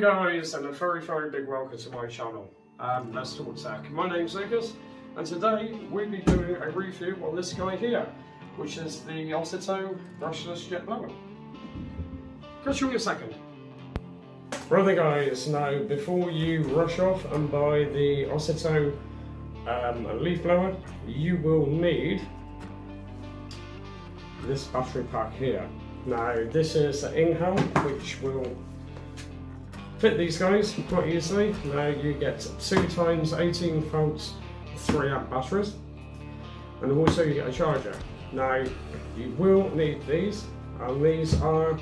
guys, and a very big welcome to my channel. Let's Talk Tech. My name's Lucas, and today we'll be doing a review on this guy here, which is the Ozito brushless jet blower. Go show me a second. Right then guys, now before you rush off and buy the Ozito leaf blower, you will need this battery pack here. Now this is the Einhell, which will fit these guys quite easily. Now you get 2 times 18 volts 3 amp batteries, and also you get a charger. Now you will need these, and these are, if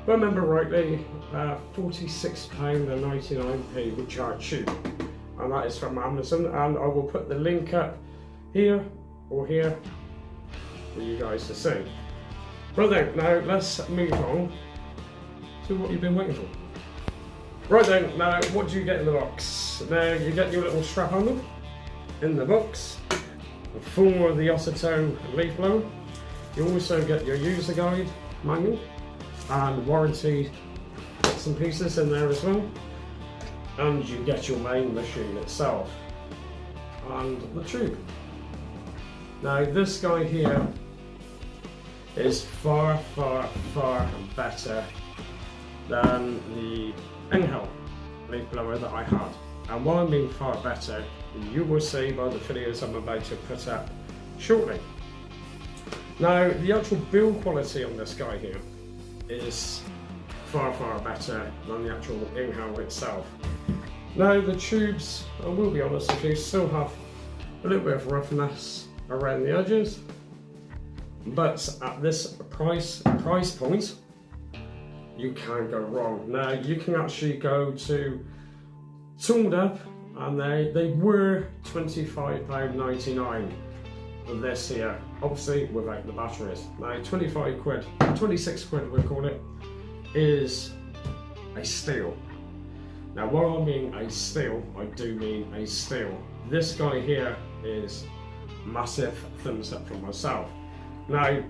I remember rightly, £46.99 which are cheap, and that is from Amazon, and I will put the link up here or here for you guys to see. Right then, now let's move on to what you've been waiting for. Right then, now what do you get in the box? Now you get your little strap on them in the box for the Ozito leaf blower. You also get your user guide manual and warranty bits and pieces in there as well. And you get your main machine itself and the tube. Now this guy here is far better than the Einhell leaf blower that I had. And why I mean far better, you will see by the videos I'm about to put up shortly. Now the actual build quality on this guy here is far better than the actual Einhell itself. Now the tubes, I will be honest with you, still have a little bit of roughness around the edges, but at this price point, you can't go wrong. Now you can actually go to Tooled Up, and they were £25.99 for this here, obviously without the batteries. Now 25 quid, 26 quid we call it, is a steal. Now what I mean a steal, I do mean a steal. This guy here is massive thumbs up from myself. Now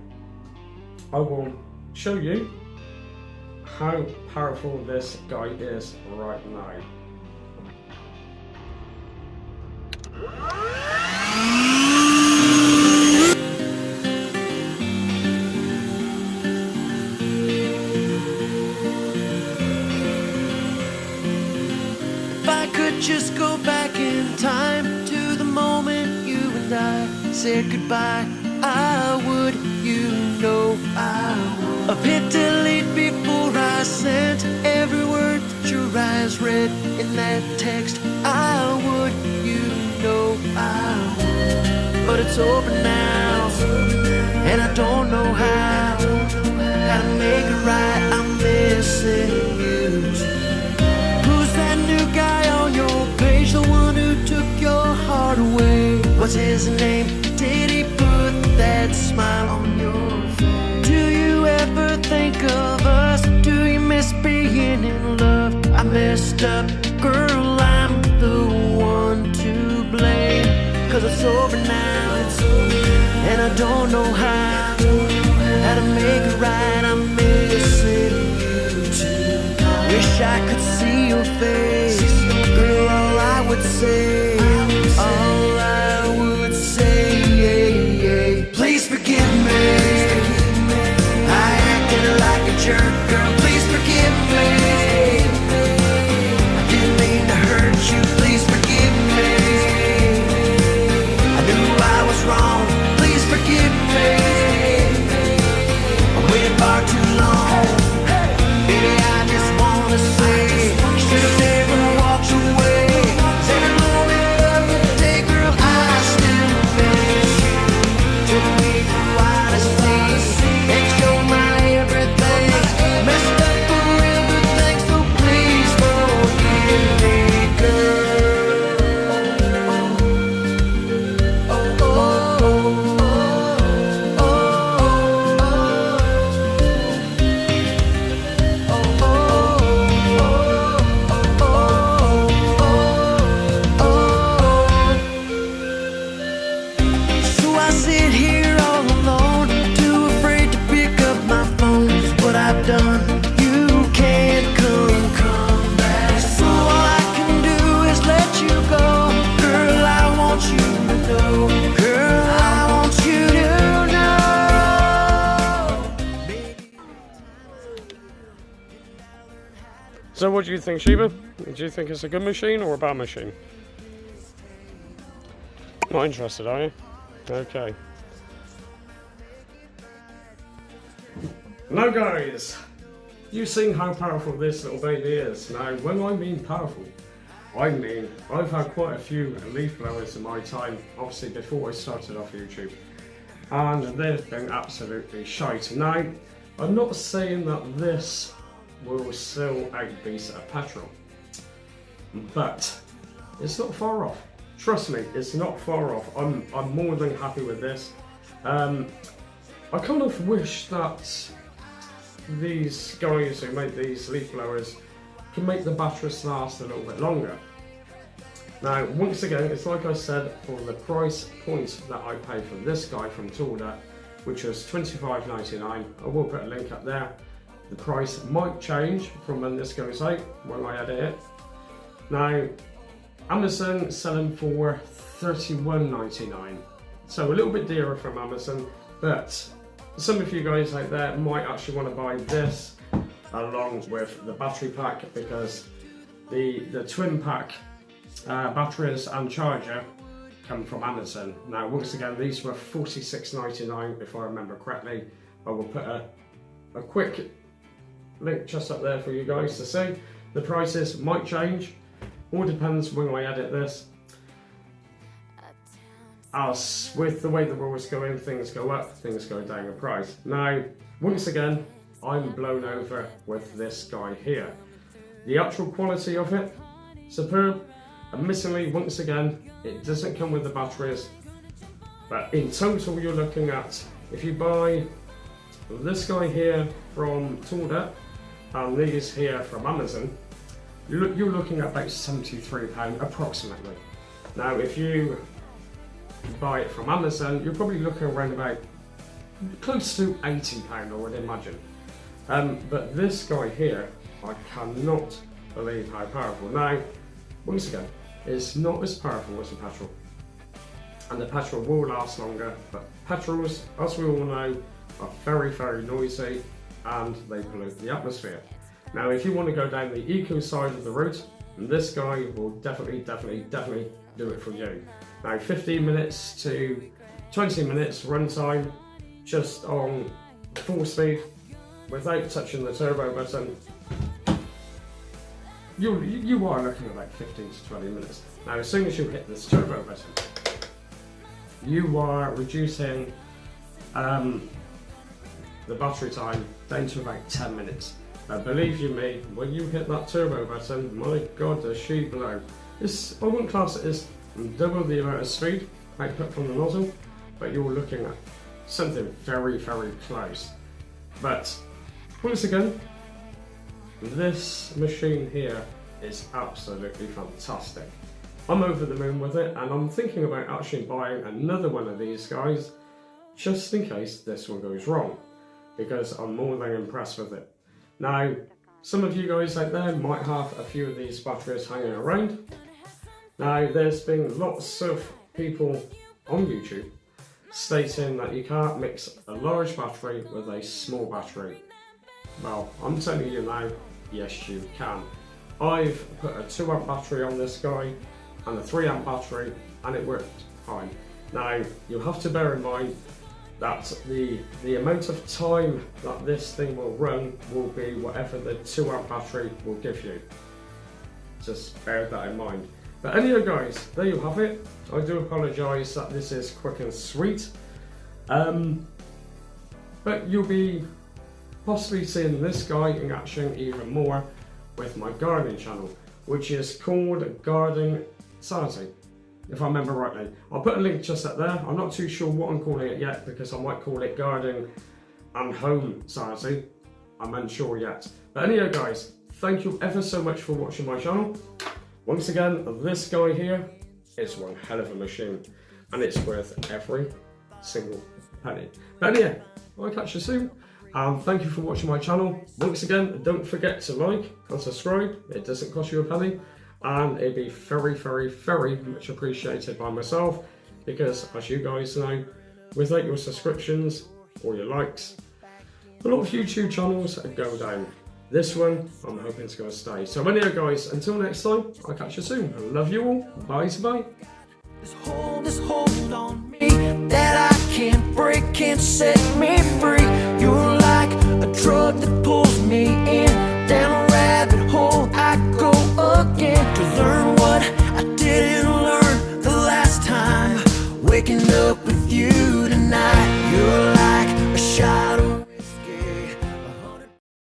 I will show you how powerful this guy is right now. If I could just go back in time to the moment you and I said goodbye, I would, you know I would. I've hit delete before I sent every word that your eyes read in that text. I would, you know I would. But it's over now, and I don't know how to make it right. I'm missing you. Who's that new guy on your page? The one who took your heart away? What's his name? Did he put that smile on your face? Do you ever think of us? Do you miss being in love? I messed up, girl, I'm the one to blame. Cause it's over now, and I don't know how to make it right. I'm missing you tonight. Wish I could see your face, girl, all I would say, please forgive me. I acted like a jerk, girl, please forgive me. I didn't mean to hurt you, please forgive me. I knew I was wrong, please forgive me. I waited far too long. Baby, I just wanna say, you should've never walked away. Said hello So what do you think, Sheba? Do you think it's a good machine or a bad machine? Not interested, are you? Okay. Now guys, you've seen how powerful this little baby is. Now when I mean powerful, I mean I've had quite a few leaf blowers in my time, obviously before I started off YouTube, and they've been absolutely shite. Now, I'm not saying that this will still outbeat a petrol, but it's not far off. Trust me, it's not far off. I'm more than happy with this. I kind of wish that these guys who make these leaf blowers can make the batteries last a little bit longer. Now, once again, it's like I said, for the price point that I paid for this guy from Toolda, which was $25.99, I will put a link up there. The price might change from when this goes out, when I edit it. Now, Amazon selling for $31.99, so a little bit dearer from Amazon, but some of you guys out there might actually want to buy this along with the battery pack, because the twin pack batteries and charger come from Amazon. Now once again, these were $46.99 if I remember correctly. I will put a quick link just up there for you guys to see. The prices might change, all depends when I edit this. As with the way the world is going, things go up, things go down in price. Now once again, I'm blown over with this guy here. The actual quality of it, superb. Admittedly, once again, it doesn't come with the batteries, but in total you're looking at, if you buy this guy here from Toolda and these here from Amazon, you're looking at about £73 approximately. Now if you buy it from Amazon, you're probably looking around about close to £80 I would imagine. But this guy here, I cannot believe how powerful. Now, once again, it's not as powerful as a petrol, and the petrol will last longer, but petrols, as we all know, are very, very noisy and they pollute the atmosphere. Now, if you want to go down the eco side of the route, this guy will definitely do it for you. Now, 15 minutes to 20 minutes runtime, just on full speed, without touching the turbo button. You are looking at like 15 to 20 minutes. Now as soon as you hit this turbo button, you are reducing the battery time down to about 10 minutes. Now believe you me, when you hit that turbo button, my god, does she blow. I wouldn't class it as double the amount of speed output from the nozzle, but you're looking at something very, very close. But once again, this machine here is absolutely fantastic. I'm over the moon with it, and I'm thinking about actually buying another one of these guys just in case this one goes wrong, because I'm more than impressed with it. Now, some of you guys out there might have a few of these batteries hanging around. Now, there's been lots of people on YouTube stating that you can't mix a large battery with a small battery. Well, I'm telling you now, yes you can. I've put a 2 amp battery on this guy and a 3 amp battery, and it worked fine. Now, you have to bear in mind that the amount of time that this thing will run will be whatever the 2 amp battery will give you. Just bear that in mind. But anyway guys, there you have it. I do apologise that this is quick and sweet. But you'll be possibly seeing this guy in action even more with my gardening channel, which is called Gardening Sanity, if I remember rightly. I'll put a link just up there. I'm not too sure what I'm calling it yet, because I might call it Gardening and Home Sanity. I'm unsure yet. But anyway guys, thank you ever so much for watching my channel. Once again, this guy here is one hell of a machine, and it's worth every single penny. But anyway, I'll catch you soon. Thank you for watching my channel. Once again, don't forget to like and subscribe. It doesn't cost you a penny, and it'd be very, very, very much appreciated by myself, because as you guys know, without your subscriptions or your likes, a lot of YouTube channels go down. This one, I'm hoping it's going to stay. So anyhow guys, until next time, I'll catch you soon. I love you all. Bye bye. This hold on me that I can't break, can't set me free. You're like a drug that pulls me in, down a rabbit hole I go again, to learn what I didn't learn the last time, waking up with you.